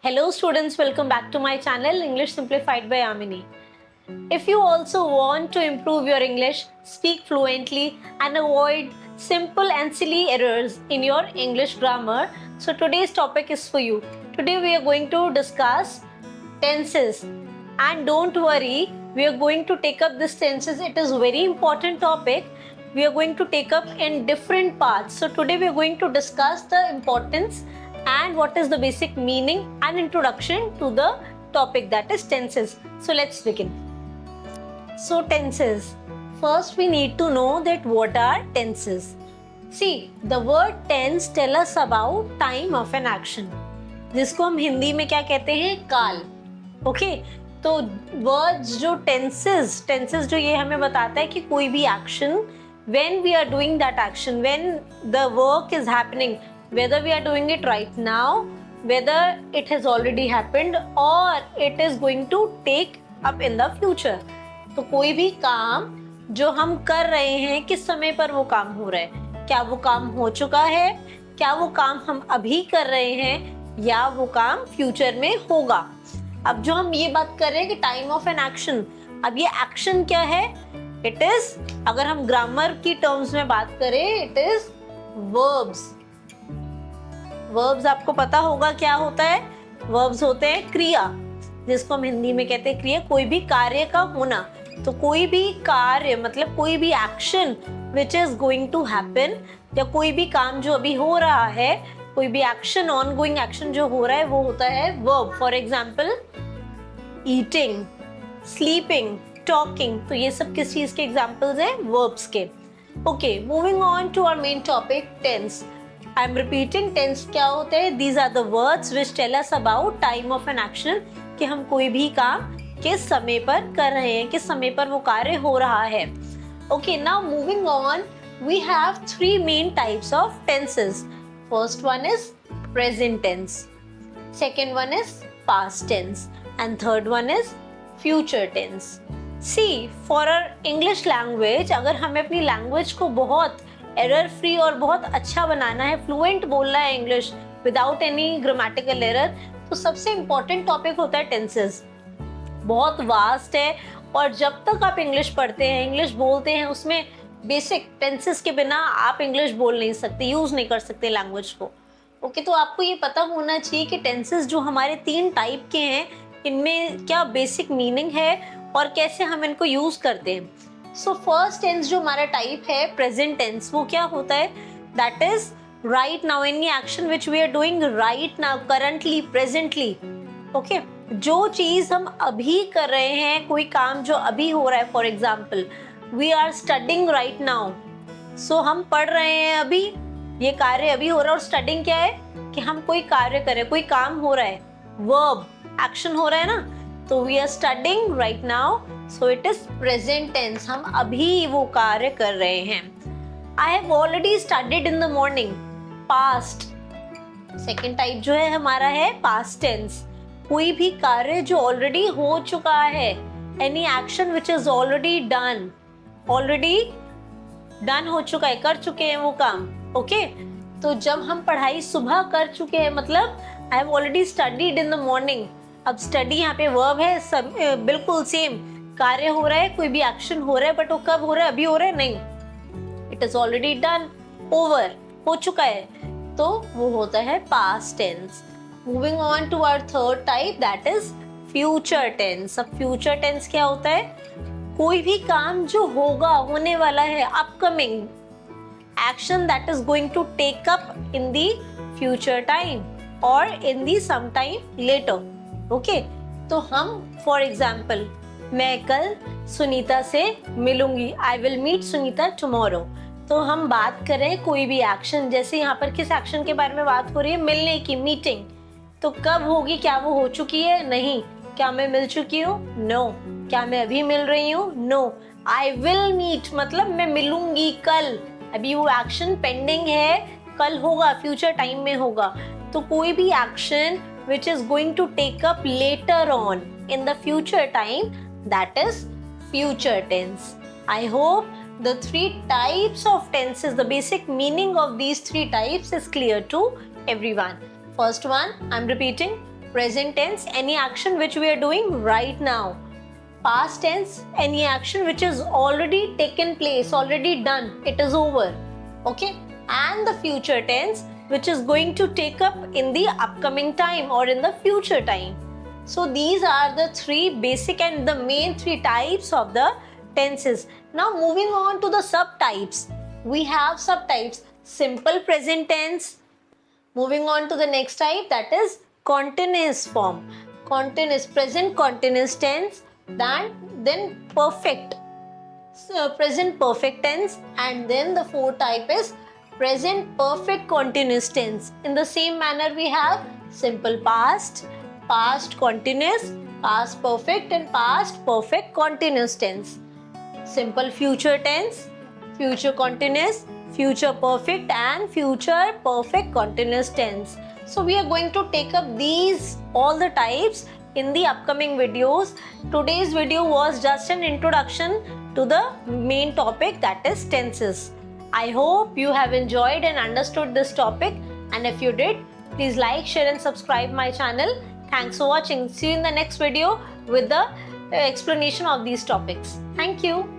Hello students, welcome back to my channel English Simplified by Amini. If you also want to improve your English, speak fluently and avoid simple and silly errors in your English grammar, so today's topic is for you. Today we are going to discuss tenses, and don't worry, we are going to take up this tenses. It is a very important topic. We are going to take up in different parts. So today we are going to discuss the importance and what is the basic meaning and introduction to the topic, that is tenses. So let's begin. So tenses. First we need to know that what are tenses. See, the word tense tell us about time of an action, जिसको हम हिंदी में क्या कहते हैं, काल. Okay तो words जो tenses जो ये हमें बताता है कि कोई भी action, when we are doing that action, when the work is happening, whether we are doing it right now, whether it has already happened or it is going to take up in the future. तो कोई भी काम जो हम कर रहे हैं, किस समय पर वो काम हो रहा है, क्या वो काम हो चुका है, क्या वो काम हम अभी कर रहे हैं, या वो काम फ्यूचर में होगा. अब जो हम ये बात कर रहे हैं कि टाइम ऑफ एन एक्शन, अब ये एक्शन क्या है, इट इज, अगर हम ग्रामर की टर्म्स में बात करें, इट इज वर्ब्स. वर्ब्स आपको पता होगा क्या होता है. वर्ब्स होते हैं क्रिया, जिसको हम हिंदी में कहते हैं क्रिया, कोई भी कार्य का होना. तो कोई भी कार्य मतलब कोई भी action which is going to happen, या कोई भी काम जो अभी हो रहा है, कोई भी एक्शन, ऑन गोइंग एक्शन जो हो रहा है, वो होता है verb. For example eating, sleeping, talking. तो ये सब किस चीज के एग्जाम्पल्स हैं, वर्ब्स के. Okay, moving on to our main topic, tense. I am repeating, tense क्या होते हैं. These are the words which tell us about time of an action, कि हम कोई भी काम किस समय पर कर रहे हैं, किस समय पर वो कार्य हो रहा है. Okay, now moving on, we have three main types of tenses. First one is present tense, second one is past tense, and third one is future tense. See, for our English language, अगर हमें अपनी language को बहुत error free और बहुत अच्छा बनाना है, fluent बोलना है English without any grammatical error, तो सबसे इम्पोर्टेंट टॉपिक होता है टेंसेस. बहुत वास्ट है, और जब तक आप इंग्लिश पढ़ते हैं, इंग्लिश बोलते हैं, उसमें बेसिक टेंसेस के बिना आप इंग्लिश बोल नहीं सकते, यूज नहीं कर सकते लैंग्वेज को. ओके, तो आपको ये पता होना चाहिए कि टेंसेस जो हमारे तीन टाइप के हैं, इनमें क्या बेसिक मीनिंग है और कैसे हम इनको यूज करते हैं. सो फर्स्ट टेंस जो हमारा टाइप है, प्रेजेंट टेंस, वो क्या होता है, that is right now, any action which we are doing right now, currently, presently. Okay, जो चीज हम अभी कर रहे हैं, कोई काम जो अभी हो रहा है. For example we are studying right now, so हम पढ़ रहे हैं अभी, ये कार्य अभी हो रहा है. और studying क्या है, कि हम कोई कार्य कर रहे हैं, कोई काम हो रहा है, verb, action हो रहा है ना. तो we are studying right now, so it is present tense, हम अभी वो कार्य कर रहे हैं. I have already studied in the morning, past. second type जो है हमारा है past tense, कोई भी कार्य जो ऑलरेडी हो चुका है, any action which is already done, already done हो चुका है, कर चुके हैं वो काम. ओके, तो जब हम पढ़ाई सुबह कर चुके हैं, मतलब I have already studied in the morning. अब स्टडी यहाँ पे वर्ब है, सब बिल्कुल सेम, कार्य हो रहा है, कोई भी एक्शन हो रहा है, बट वो कब हो रहा है, अभी हो रहा है नहीं, it is already done, over, हो चुका है, तो वो होता है past tense. Moving on to our third type, that is future tense. अब फ्यूचर टेंस क्या होता है, कोई भी काम जो होगा, होने वाला है, upcoming action that is going to take up in the future time और in the some time later. Okay, तो हम फॉर एग्जाम्पल, मैं कल सुनीता से मिलूंगी, I will meet Sunita tomorrow. तो हम बात कर रहे हैं कोई भी एक्शन, जैसे यहाँ पर किस एक्शन के बारे में बात हो रही है, मिलने की, मीटिंग. तो कब होगी, क्या वो हो चुकी है, नहीं. क्या मैं मिल चुकी हूँ, नो. क्या मैं अभी मिल रही हूँ, नो. आई विल मीट मतलब मैं मिलूंगी कल, अभी वो एक्शन पेंडिंग है, कल होगा, फ्यूचर टाइम में होगा. तो कोई भी action which is going to take up later on in the future time, that is future tense. I hope the three types of tenses, the basic meaning of these three types is clear to everyone. First one, I'm repeating, Present tense, any action which we are doing right now. Past tense, any action which is already taken place, already done, it is over. Okay? And the future tense, which is going to take up in the upcoming time or in the future time. So these are the three basic and the main three types of the tenses. Now moving on to the subtypes. We have subtypes: simple present tense. Moving on to the next type, that is continuous form. Continuous, present continuous tense, then perfect, present perfect tense, and then the fourth type is present perfect continuous tense. In the same manner, we have simple past, past continuous, past perfect, and past perfect continuous tense. Simple future tense, future continuous, future perfect, and future perfect continuous tense. So we are going to take up these all the types in the upcoming videos. Today's video was just an introduction to the main topic, that is tenses. I hope you have enjoyed and understood this topic, and if you did, please like, share and subscribe my channel. Thanks for watching. See you in the next video with the explanation of these topics. Thank you.